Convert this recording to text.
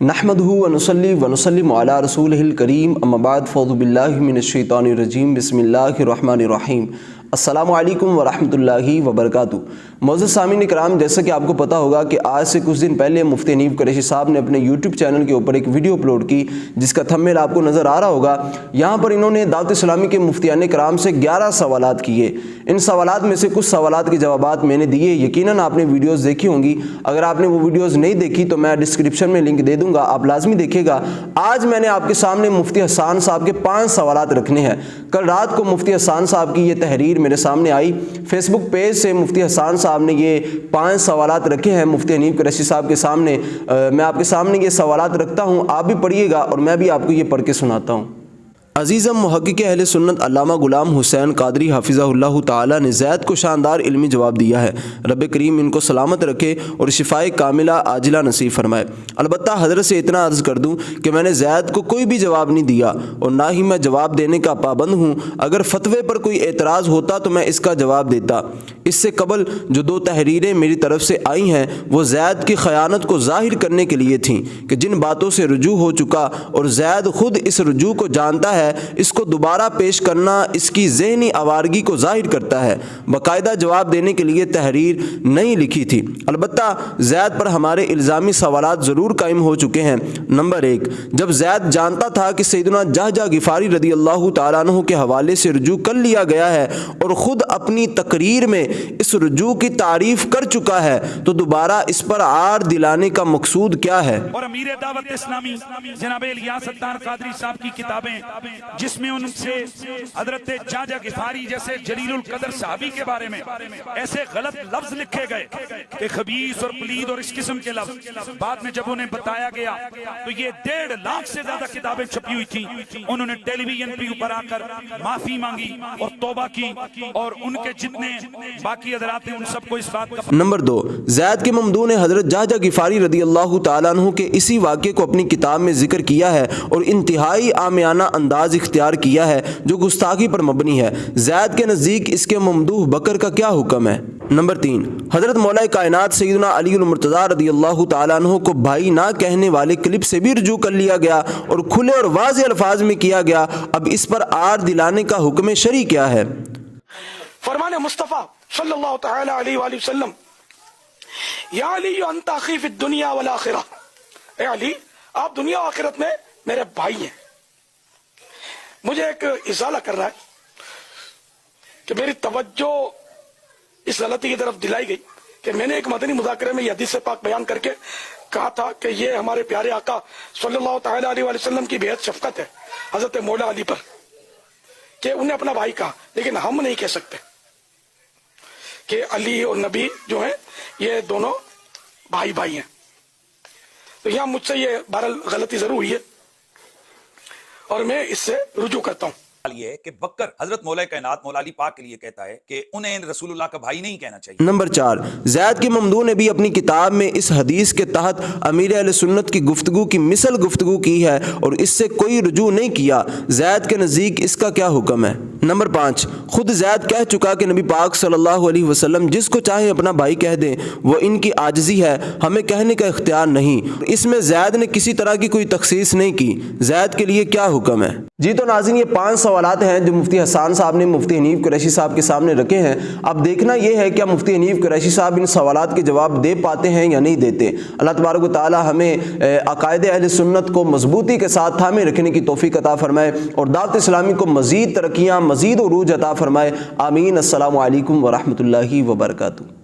नहमदुहु व नुसल्ली व नुसल्लिमु अला रसूलिहिल करीम अम्मा बाद फ़अऊज़ु बिल्लाहि मिनश्शैतानिर रजीम बिस्मिल्लाहिर रहमानिर रहीम। अस्सलामु अलैकुम व रहमतुल्लाहि व बरकातुहू। मोअज़्ज़ज़ सामीन इकराम, जैसा कि आपको पता होगा कि आज से कुछ दिन पहले मुफ्ती हनीफ कुरैशी साहब ने अपने यूट्यूब चैनल के ऊपर एक वीडियो अपलोड की जिसका थंबनेल आपको नज़र आ रहा होगा। यहाँ पर इन्होंने दावत इस्लामी के मुफ्तियान इकराम से 11 सवालात किए। इन सवालात में से कुछ सवालात के जवाबात मैंने दिए। यकीनन आपने वीडियोज़ देखी होंगी। अगर आपने वो वीडियोज़ नहीं देखी तो मैं डिस्क्रिप्शन में लिंक दे दूँगा, आप लाजमी देखिएगा। आज मैंने आपके सामने मुफ्ती हसन साहब के 5 सवालात रखने हैं। कल रात को मुफ्ती हसन साहब की ये तहरीर मेरे सामने आई। फेसबुक पेज से मुफ्ती हसन साहब ने ये 5 सवालात रखे हैं मुफ्ती हनीफ कुरैशी साहब के सामने। मैं आपके सामने ये सवालात रखता हूँ, आप भी पढ़िएगा और मैं भी आपको ये पढ़ के सुनाता हूँ। अज़ीज़म मुहक्किक़ अहले सुन्नत अल्लामा गुलाम हुसैन क़ादरी हफ़िज़हुल्लाहु ताला ने ज़ैद को शानदार इल्मी जवाब दिया है। रब करीम इनको सलामत रखे और शिफ़ाए कामिला आजिला नसीब फरमाए। अलबत्ता हज़रत से इतना अर्ज़ कर दूँ कि मैंने ज़ैद को कोई भी जवाब नहीं दिया और ना ही मैं जवाब देने का पाबंद हूँ। अगर फतवे पर कोई एतराज़ होता तो मैं इसका जवाब देता। इससे कबल जो 2 तहरीरें मेरी तरफ से आई हैं वो ज़ैद की ख़यानत को ज़ाहिर करने के लिए थीं कि जिन बातों से रुजू हो चुका और ज़ैद ख़ुद इस रुजू को जानता है, इसको दोबारा पेश करना इसकी ज़हनी आवारगी को ज़ाहिर करता है। बाकायदा जवाब देने के लिए तहरीर नहीं लिखी थी। अलबत्ता ज़ैद पर हमारे इल्ज़ामी सवालात ज़रूर कायम हो चुके हैं। नंबर 1, जब ज़ैद जानता था कि सैयदना जहजा गिफ़ारी रदी अल्लाह तआला अन्हु के हवाले से रुजू कर लिया गया है और ख़ुद अपनी तकरीर में इस रुजू की तारीफ़ कर चुका है, तो दोबारा इस पर आर दिलाने का मकसूद क्या है? और अमीर दावत इस्लामी जनाब इलियास अत्तार क़ादरी साहब की किताबें जिसमें उनसे हजरत जाजा गिफारी जैसे जलीलुल कदर साहबी के बारे में ऐसे गलत लफ्ज लिखे गए कि खबीस और पलीद और इस किस्म के लफ्ज। बाद में जब उन्हें बताया गया तो ये 1.5 लाख से ज्यादा किताबें छपी हुई थी। उन्होंने टेलीविजन पे ऊपर आकर माफी मांगी और तौबा की और उनके जितने बाकी हजरात हैं उन सबको इस बात का। नंबर 2, ज़ैद के ममदू ने हजरत जाजा गिफारी रदी अल्लाह तआला अन्हु के इसी वाक़े को अपनी किताब में जिक्र किया है और इंतहाई आमियाना अंदाज इख्तियार किया है जो गुस्ताखी पर मबनी है। ज़ैद के नज़दीक इसके ममदूह बकर का क्या हुक्म है? नंबर 3, हज़रत मौला कायनात सैयदना अलीउल मुर्तज़ा रज़ी अल्लाह तआला अन्हु को भाई ना कहने वाले क्लिप से भी रुजू कर लिया गया और खुले और वाज़ेह अल्फाज में किया गया। अब इस पर आर दिलाने का हुक्म शरी क्या है? फरमाने मुस्तफ़ा सल्लल्लाहु तआला अलैहि वसल्लम, या अली अंत अखी फिद दुनिया वल आखिरा, ए अली आप दुनिया और आखिरत में मेरे भाई हैं। मुझे एक इजाला कर रहा है कि मेरी तवज्जो इस गलती की तरफ दिलाई गई कि मैंने एक मदनी मुज़ाकरे में हदीस पाक बयान करके कहा था कि ये हमारे प्यारे आका सल्लल्लाहु तआला अलैहि वसल्लम की बेहद शफकत है हजरत मौला अली पर कि उन्हें अपना भाई कहा, लेकिन हम नहीं कह सकते कि अली और नबी जो है ये दोनों भाई भाई हैं। तो यहाँ मुझसे ये बहरहाल गलती जरूर हुई है और मैं इससे रुजू करता हूँ। ये कि बकर हजरत मौला कायनात मौला अली पाक के लिए कहता है कि उन्हें रसूलुल्लाह का भाई नहीं कहना चाहिए। नंबर 4, ज़ैद के ममदू ने भी अपनी किताब में इस हदीस के तहत अमीर अहले सुन्नत की गुफ्तगू की मिसल गुफ्तगू की है और इससे कोई रुजू नहीं किया। ज़ैद के नज़दीक इसका क्या हुक्म है? नंबर 5, खुद ज़ैद कह चुका कि नबी पाक सल्लल्लाहु अलैहि वसल्लम जिसको चाहे अपना भाई कह दें, वो इनकी आजिज़ी है, हमें कहने का इख्तियार नहीं। इसमें ज़ैद ने किसी तरह की कोई तखसीस नहीं की। ज़ैद के लिए क्या हुक्म है? जी तो नाज़रीन, ये 5 सवालात हैं जो मुफ्ती हसन साहब ने मुफ्ती हनीफ कुरैशी साहब के सामने रखे हैं। अब देखना यह है क्या मुफ्ती हनीफ कुरैशी साहब इन सवालात के जवाब दे पाते हैं या नहीं देते। अल्लाह तबारक व तआला हमें अकायदे अहले सुन्नत को मजबूती के साथ थामे रखने की तौफीक अता फरमाए और दावत इस्लामी को मज़ीद तरक्कियाँ, मज़ीद उरूज अता फरमाए। आमीन। अस्सलामु अलैकुम व रहमतुल्लाहि व बरकातुहू।